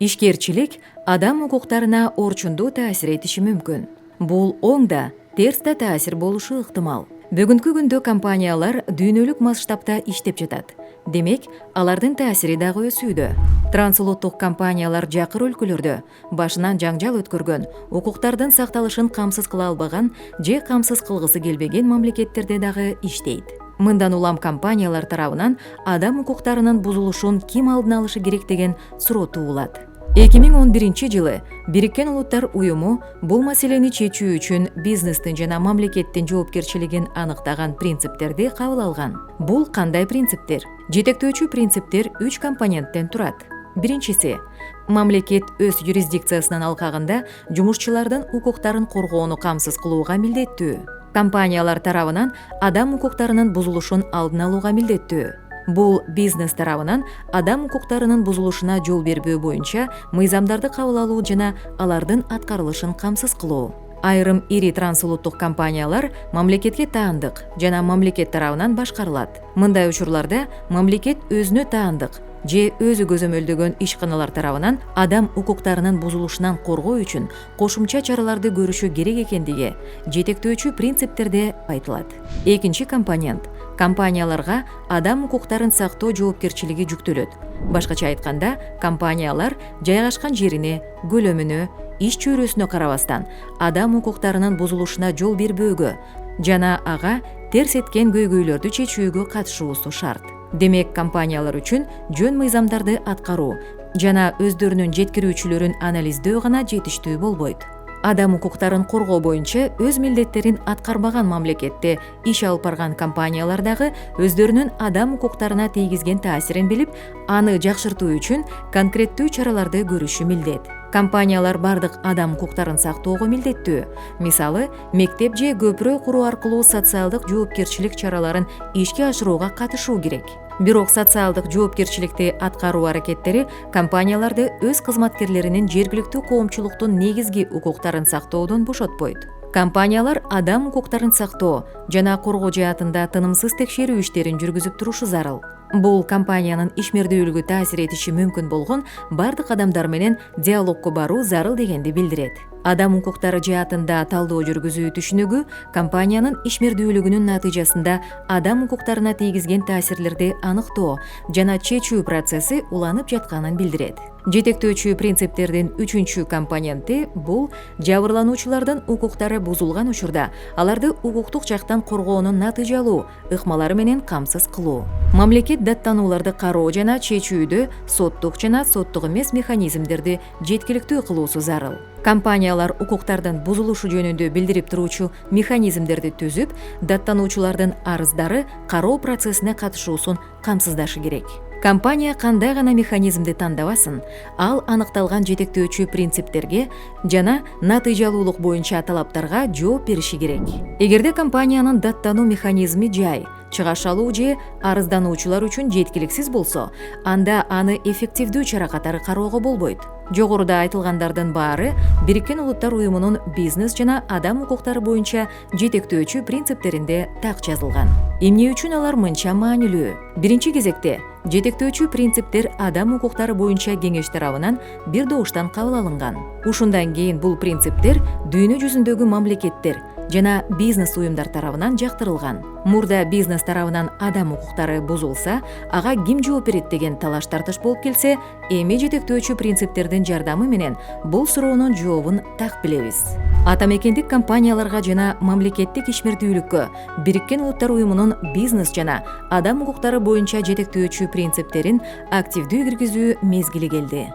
Ишкерчилик адам укуктарына орчундуу таасир этиши мүмкүн. Бул оң да, терс да таасир болушу ыктымал. Бүгүнкү күндө компаниялар дүйнөлүк масштабта иштеп жатат. Демек, алардын таасири дагы өсүүдө. Трансулуттук компаниялар жакыр өлкөлөрдө башынан жаңжал өткөргөн, укуктардын сакталышын камсыз кыла албаган же камсыз кылгысы келбеген мамлекеттерде дагы иштейт. Мындан улам компаниялар тарабынан адам укуктарынын бузулушун ким алдын алышы керек деген суроо туулат. 2011-жылы Бириккен Улуттар уюму бул маселени чечүү үчүн бизнестин жана мамлекеттин жоопкерчилигин аныктаган принциптерди кабыл алган. Бул кандай принциптер? Жетектөөчү принциптер 3 компоненттен турат. Биринчиси, мамлекет өз юрисдикциясынын алкагында жумушчулардын укуктарын коргоону камсыз кылууга милдеттүү. Компаниялар тарабынан адам укуктарынын бузулушун алдын алууга милдеттүү. Бул бизнес тарабынан адам укуктарынын бузулушуна жол бербөө боюнча мыйзамдарды кабыл алуу жана алардын аткарылышын камсыз кылуу. Айрым ири трансулуттук компаниялар мамлекетке таандык жана мамлекет тарабынан башкарылат. Мындай учурларда мамлекет өзүнө таандык же өзү көзөмөлдөгөн ишканалар тарабынан адам укуктарынын бузулушунан коргоо үчүн кошумча чараларды көрүшү керек экендиги жетектөөчү принциптерде айтылат. Экинчи компонент — компанияларга адам укуктарын сактоо жоопкерчилиги жүктөлөт. Башкача айтканда, компаниялар жайгашкан жерине, көлөмүнө, иш чөйрөсүнө карабастан адам укуктарынын бузулушуна жол бербөөгө жана ага терс эткен көйгөйлөрдү чечүүгө катышуусу шарт. Демек, компаниялар үчүн жөн мыйзамдарды аткаруу жана өздөрүнүн жеткирүүчүлөрүн анализдөө гана жетиштүү болбойт. Адам укуктарын коргоо боюнча өз милдеттерин аткарбаган мамлекетте иш алып барган компаниялар дагы өздөрүнүн адам укуктарына тийгизген таасирин билип, аны жакшыртуу үчүн конкреттүү чараларды көрүшү милдет. Компаниялар бардык адам укуктарын сактоого милдеттүү. Мисалы, мектеп же көпүрө куруу аркылуу социалдык жоопкерчилик чараларын ишке ашырууга катышуу керек. Бирок социалдык жоопкерчиликти аткаруу аракеттери компанияларды өз кызматкерлеринин жергиликтүү коомчулуктун негизги укуктарын сактоодон бошотпойт. Компаниялар адам укуктарын сактоо жана коргоо жаатында тынымсыз текшерүү иштерин жүргүзүп турушу зарыл. Бул компаниянын ишмердүүлүгү таасир этиши мүмкүн болгон бардык адамдар менен диалогко баруу зарыл дегенди билдирет. Адам укуктары жаатында талдоо жүргүзүү түшүнүгү компаниянын ишмердүүлүгүнүн натыйжасында адам укуктарына тийгизген таасирлерди аныктоо жана чечүү процесси уланып жатканын билдирет. Жетектөөчү принциптердин 3-чү компоненти бул жабырлануучулардын укуктары бузулган учурда аларды укуктук жактан коргоонун натыйжалуу ыкмалары менен камсыз кылуу. Мамлекет даттанууларды кароо жана чечүүдө соттук жана соттук эмес механизмдерди жеткиликтүү кылуусу зарыл. Компаниялар укуктардын бузулушу жөнүндө билдирип туруучу механизмдерди түзүп, даттануучулардын арыздары кароо процессине катышуусун камсыздашы керек. Компания кандай гана механизмди тандабасын, ал аныкталган жетектөөчү принциптерге жана натыйжалуулук боюнча талаптарга жооп бериши керек. Эгерде компаниянын даттануу механизми жай, чыгаш алуу же арыздануучулар үчүн жеткиликсиз болсо, анда аны эффективдүү чара катары кароого болбойт. Жогоруда айтылгандардын баары Бириккен Улуттар уюмунун бизнес жана адам укуктары боюнча жетектөөчү принциптеринде так жазылган. Эмне үчүн алар мынча маанилүү? Биринчи кезекте, жетектөөчү принциптер адам укуктары боюнча кеңеш тарабынан бир добуштан кабыл алынган. Ушундан кийин бул принциптер дүйнө жүзүндөгү мамлекеттер жана бизнес уюмдар тарабынан жактырылган. Мурда бизнес тарабынан адам укуктары бузулса, ага ким жооп берет деген талаш тартыш болуп келсе, эми жетектөөчү принциптердин жардамы менен бул суроонун жообун так билебиз. Ата мекендик компанияларга жана мамлекеттик ишмердүүлүккө Бириккен Улуттар уюмунун бизнес жана адам укуктары боюнча жетектөөчү принциптерин активдүү киргизүү мезгили келди.